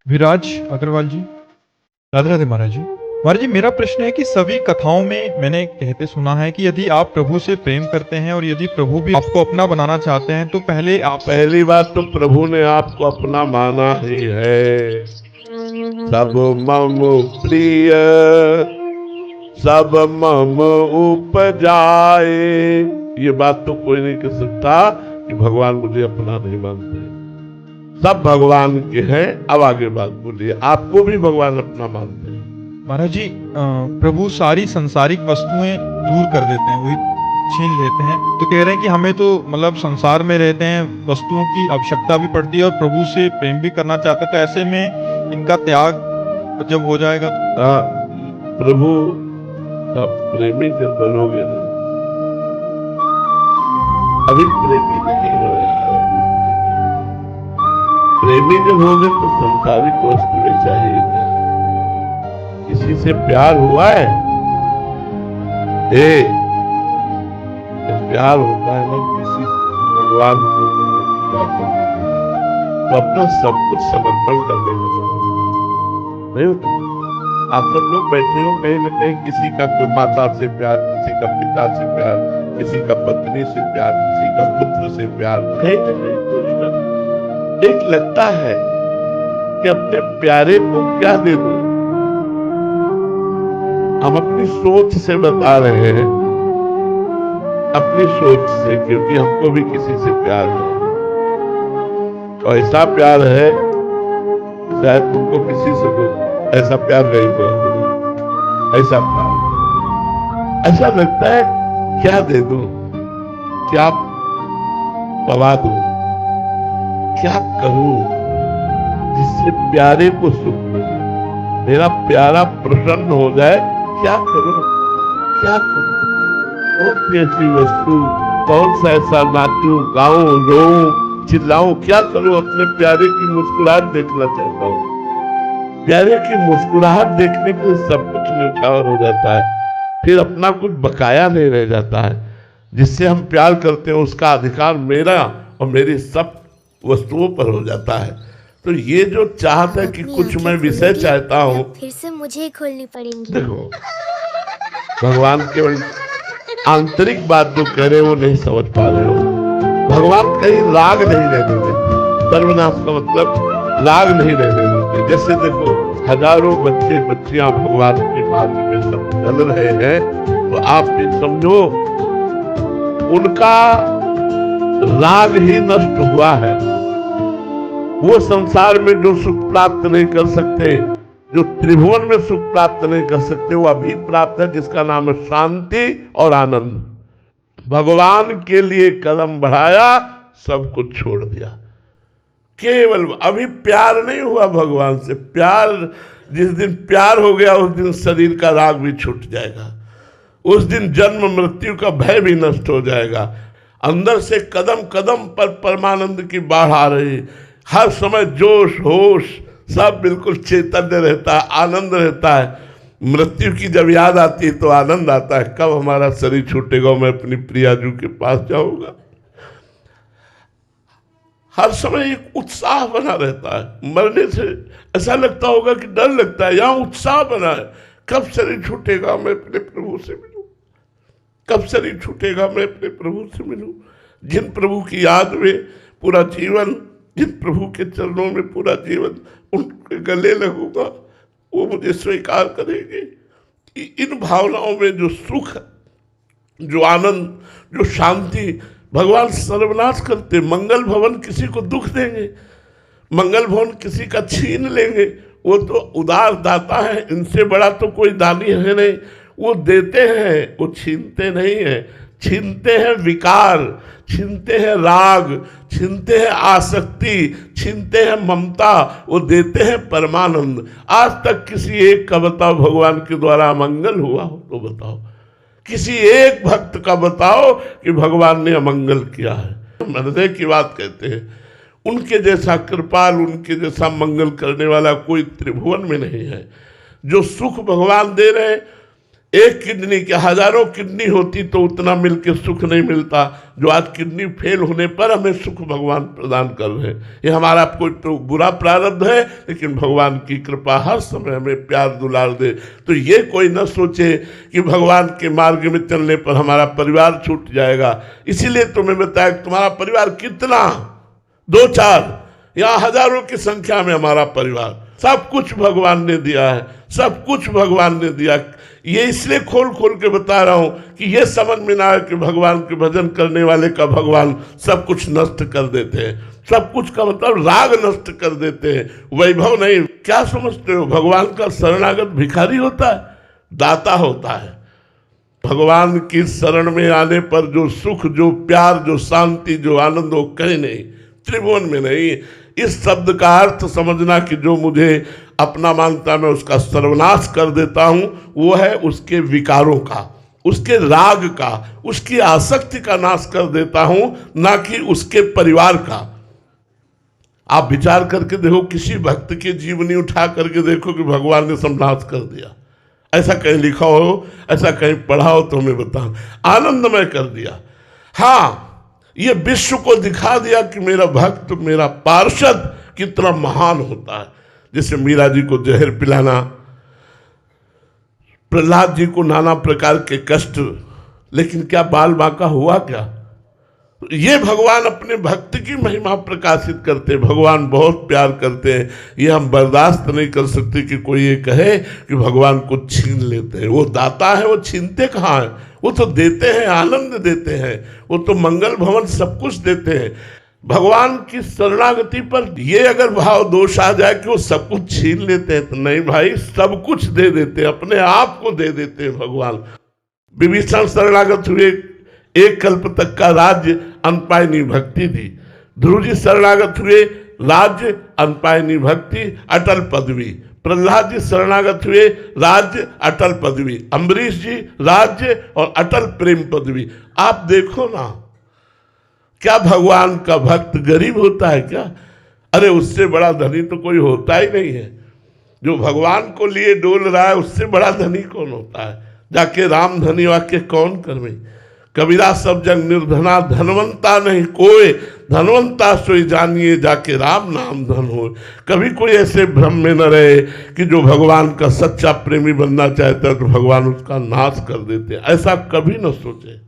विराज अग्रवाल जी, राधे राधे महाराज जी। महाराज जी, मेरा प्रश्न है कि सभी कथाओं में मैंने कहते सुना है कि यदि आप प्रभु से प्रेम करते हैं और यदि प्रभु भी आपको अपना बनाना चाहते हैं तो पहले आप पहली बात तो प्रभु ने आपको अपना माना ही है। सब मम प्रिय सब मम उपजाए, ये बात तो कोई नहीं कह सकता कि भगवान मुझे अपना नहीं मानते। सब भगवान के हैं। अब आगे बात बोलिए, आपको भी भगवान अपना मानते हैं? महाराज जी, प्रभु सारी संसारिक वस्तुएं दूर कर देते हैं, वही छीन लेते हैं। तो कह रहे हैं कि हमें तो मतलब संसार में रहते हैं, वस्तुओं की आवश्यकता भी पड़ती है और प्रभु से प्रेम भी करना चाहते हैं। तो ऐसे में इनका त्याग जब हो जाएगा तो प्रभु का प्रेमी जब बनोगे ना, अभी प्रेमी नहीं हो यार। प्रेमी जब होगे तो संसारिक वस्तुएं चाहिए नहीं। किसी से प्यार हुआ है? प्यार होता है ना किसी भगवान तो अपना सब कुछ समर्पण कर देना नहीं होता। आप सब लोग बैठे हो कहीं न कहीं, किसी का कोई माता से प्यार, किसी का पिता से प्यार, किसी का पत्नी से प्यार, किसी का पुत्र से प्यार, कहीं न कहीं तो एक लगता है कि अपने प्यारे को क्या दे दूं। हम अपनी सोच से बता रहे हैं, अपनी सोच से, क्योंकि हमको भी किसी से प्यार है। तो ऐसा प्यार है शायद तुमको किसी से ऐसा प्यार नहीं हुआ। ऐसा प्यार, ऐसा लगता है क्या दे दूं, क्या पवा दूं, क्या करूं जिससे प्यारे को सुख मिले, मेरा प्यारा प्रसन्न हो जाए। क्या करूं, क्या करूं, कौन सी ऐसी वस्तु, कौन सा ऐसा नाचूं, गाऊं, रोऊं, चिल्लाऊं, क्या करूं? अपने प्यारे की मुस्कुराहट देखना चाहता हूं। प्यारे की मुस्कुराहट देखने के सब कुछ न्यौछावर हो जाता है, फिर अपना कुछ बकाया नहीं रह जाता है। जिससे हम प्यार करते हैं उसका अधिकार मेरा और मेरी सब वस्तुओं पर हो जाता है। तो ये जो चाहत है कि कुछ मैं विषय चाहता हूं, फिर से मुझे खोलनी पड़ेंगी। देखो भगवान केवल आंतरिक बात जो कह रहे हो वो नहीं समझ पा रहे हो। भगवान कहीं राग नहीं रहने देते। सर्वनाश का मतलब राग नहीं रहने देते। जैसे देखो हजारों बच्चे बच्चियां भगवान के मार्ग में सब चल रहे हैं, तो आप भी समझो उनका राग ही नष्ट हुआ है। वो संसार में जो सुख प्राप्त नहीं कर सकते, जो त्रिभुवन में सुख प्राप्त नहीं कर सकते, वो अभी प्राप्त है, जिसका नाम है शांति और आनंद। भगवान के लिए कदम बढ़ाया, सब कुछ छोड़ दिया। केवल अभी प्यार नहीं हुआ भगवान से। प्यार, जिस दिन प्यार हो गया उस दिन शरीर का राग भी छूट जाएगा। उस दिन जन्म मृत्यु का भय भी नष्ट हो जाएगा। अंदर से कदम कदम पर परमानंद की बाढ़ आ रही। हर समय जोश होश सब बिल्कुल चैतन्य रहता है, आनंद रहता है। मृत्यु की जब याद आती है तो आनंद आता है, कब हमारा शरीर छूटेगा, मैं अपनी प्रियाजू के पास जाऊंगा। हर समय एक उत्साह बना रहता है। मरने से ऐसा लगता होगा कि डर लगता है, यहां उत्साह बना है। कब शरीर छूटेगा, मैं अपने प्रभु से मिलूं। कब शरीर छूटेगा, मैं अपने प्रभु से मिलूं। जिन प्रभु की याद में पूरा जीवन, जिन प्रभु के चरणों में पूरा जीवन उनके गले लगूंगा, वो मुझे स्वीकार करेंगे। इन भावनाओं में जो सुख, जो आनंद, जो शांति, भगवान सर्वनाश करते। मंगल भवन किसी को दुख देंगे, मंगल भवन किसी का छीन लेंगे। वो तो उदार दाता है, इनसे बड़ा तो कोई दानी है नहीं। वो देते हैं, वो छीनते नहीं है। छीनते हैं विकार, छीनते हैं राग, छीनते हैं आसक्ति, छीनते हैं ममता, वो देते हैं परमानंद। आज तक किसी एक का बताओ भगवान के द्वारा अमंगल हुआ हो तो बताओ। किसी एक भक्त का बताओ कि भगवान ने अमंगल किया है। हृदय की बात कहते हैं। उनके जैसा कृपाल, उनके जैसा मंगल करने वाला कोई त्रिभुवन में नहीं है। जो सुख भगवान दे रहे हैं, एक किडनी के हजारों किडनी होती तो उतना मिलके सुख नहीं मिलता जो आज किडनी फेल होने पर हमें सुख भगवान प्रदान कर रहे हैं। ये हमारा कोई तो बुरा प्रारब्ध है, लेकिन भगवान की कृपा हर समय हमें प्यार दुलार दे। तो ये कोई न सोचे कि भगवान के मार्ग में चलने पर हमारा परिवार छूट जाएगा। इसीलिए तुम्हें बताया तुम्हारा परिवार कितना, 2-4 या हजारों की संख्या में हमारा परिवार, सब कुछ भगवान ने दिया है, सब कुछ भगवान ने दिया। ये इसलिए खोल खोल के बता रहा हूं कि ये समझ में ना आए कि भगवान के भजन करने वाले का भगवान सब कुछ नष्ट कर देते हैं। सब कुछ का मतलब राग नष्ट कर देते हैं, वैभव नहीं। क्या समझते हो, भगवान का शरणागत भिखारी होता है, दाता होता है। भगवान की शरण में आने पर जो सुख, जो प्यार, जो शांति, जो आनंद, वो कहीं नहीं, त्रिभुवन में नहीं। इस शब्द का अर्थ समझना कि जो मुझे अपना मानता मैं उसका सर्वनाश कर देता हूं, वो है उसके विकारों का, उसके राग का, उसकी आसक्ति का नाश कर देता हूं, ना कि उसके परिवार का। आप विचार करके देखो, किसी भक्त की जीवनी उठा करके देखो कि भगवान ने संनाश कर दिया। ऐसा कहीं लिखा हो, ऐसा कहीं पढ़ा हो तो हमें बताओ। आनंदमय कर दिया। हाँ, ये विश्व को दिखा दिया कि मेरा भक्त, मेरा पार्षद कितना महान होता है। जैसे मीरा जी को जहर पिलाना, प्रहलाद जी को नाना प्रकार के कष्ट, लेकिन क्या बाल बांका हुआ क्या? ये भगवान अपने भक्त की महिमा प्रकाशित करते हैं। भगवान बहुत प्यार करते हैं। ये हम बर्दाश्त नहीं कर सकते कि कोई ये कहे कि भगवान को छीन लेते हैं। वो दाता है, वो छीनते कहाँ हैं? वो तो देते हैं, आनंद देते हैं, वो तो मंगल भवन सब कुछ देते हैं। भगवान की शरणागति पर ये अगर भाव दोष आ जाए कि वो सब कुछ छीन लेते हैं, तो नहीं भाई, सब कुछ दे देते हैं, अपने आप को दे देते हैं भगवान। विभीषण शरणागत हुए, एक कल्प तक का राज्य, अनपायनी भक्ति थी। ध्रुव जी शरणागत हुए, राज्य, अनपायनी भक्ति, अटल पदवी। प्रहलाद जी शरणागत हुए, राज्य, अटल पदवी। अम्बरीश जी राज्य और अटल प्रेम पदवी। आप देखो ना, क्या भगवान का भक्त गरीब होता है क्या? अरे उससे बड़ा धनी तो कोई होता ही नहीं है। जो भगवान को लिए डोल रहा है, उससे बड़ा धनी कौन होता है? जाके राम धनी वाक्य कौन करवे? कबीरा सब जग निर्धना, धनवंता नहीं कोई, धनवंता सोई जानिए, जाके राम नाम धन हो। कभी कोई ऐसे भ्रम में न रहे कि जो भगवान का सच्चा प्रेमी बनना चाहता है तो भगवान उसका नाश कर देते, ऐसा कभी न सोचे।